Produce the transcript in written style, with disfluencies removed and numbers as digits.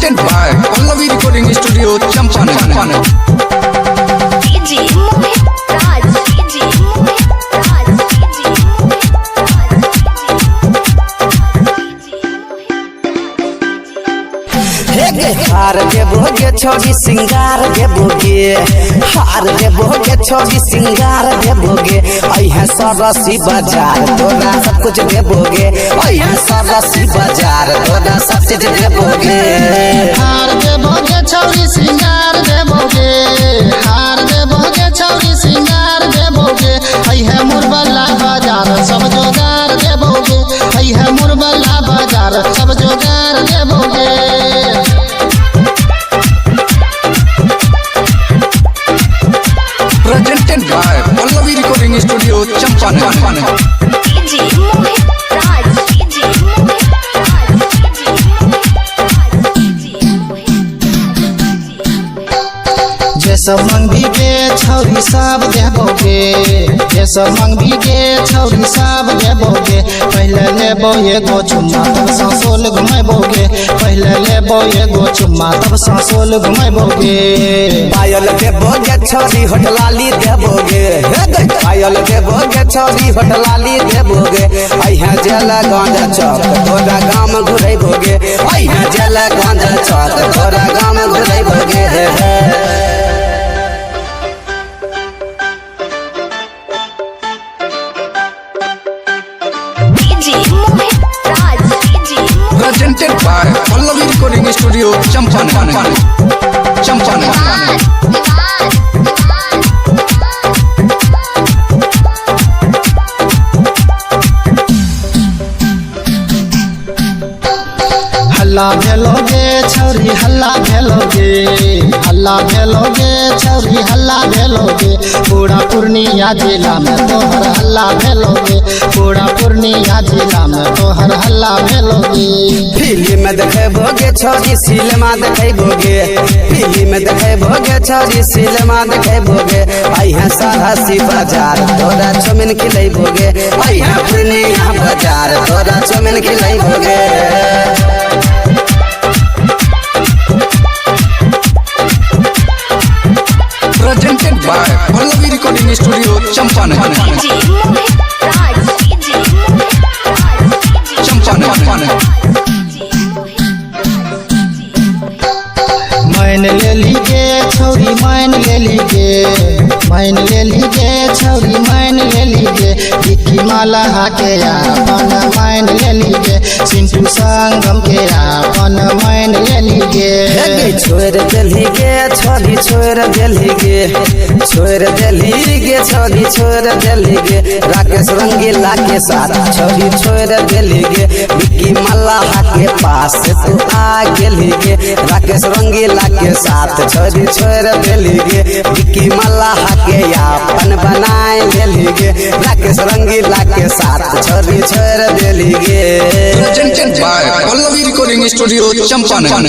Presented by Pallavi Recording Studio, Champaran. हार देबोगे छोड़ी सिंगार देबोगे, हार देबोगे छोड़ी सिंगार देबोगे, अइहे सरसी बाजार तोरा सब कुछ देबोगे, अइहे सरसी बाजार तोरा सब चीज देबोगे। हार देबोगे छोड़ी सिंगार देबोगे, हार देबोगे छोड़ी सिंगार देबोगे, अइहे मुरबला बाजार सब जोगार देबोगे, अइहे मुरबला बाजार सब जोगार देबोगे। Presented by Pallavi Recording Studio, Champaran. जे सब मंगबीगे छौरी सब देबोगे, जे सब मंगबीगे छौरी सब देबोगे, पहले लेबो एगो चुम्मा तब सांसोल घुमेबोगे, पहले लेबो एगो चुम्मा तब सांसोल घुमेबोगे। पायल देबोगे छोड़ी होटलाली देबोगे, पायल देबोगे छोड़ी होटलाली देबोगे, अइहे जेला गांजा चौक तोरा गाम घुरेबोगे, अइहे जेला गांजा चौक तोरा गाम घुरेबोगे। Presented by Pallavi Recording Studio, Champaran. हल्ला भेलोगे छौरी हल्ला भेलोगे, हल्ला भेलोगे छौरी हल्ला भेलोगे, पूरा पूर्णिया जिला में तोहर हल्ला भेलोगे, पूरा पूर्णिया जिला में तोहर हल्ला भेलोगे। फिल्म देखेबोगे छोरी सिनेमा देखेबोगे, फिल्म देखेबोगे छोरी सिनेमा देखेबोगे, अइहे सरहसी बाजार तोरा चौमिन खिलेबोगे, अइहे पूर्णिया बाजार तोरा chow mein खिलेबोगे। Presented by Pallavi Recording Studio, Champaran. मान ले लीगे छौरी मान ले लीगे, मान ले लीगे छौरी मान ले लीगे, विक्की माला के अपन मान ले लीगे, चिंटू संगम के अपन मान ले लीगे। छोड़ देलीगे छोरी छोड़ देलीगे, छोड़ देलीगे छोरी छोड़ देलीगे, राकेश रंगीला के साथ छोरी छोड़ देलीगे, विक्की मल्लाह के पास तू आ गेलीगे, राकेश रंगीला के साथ छोरी छोड़ देलीगे, विक्की मल्लाह के अपन बनाए लेलीगे, राकेश रंगीला के साथ छोरी छोड़ देलीगे। Presented by Pallavi Recording Studio, Champaran.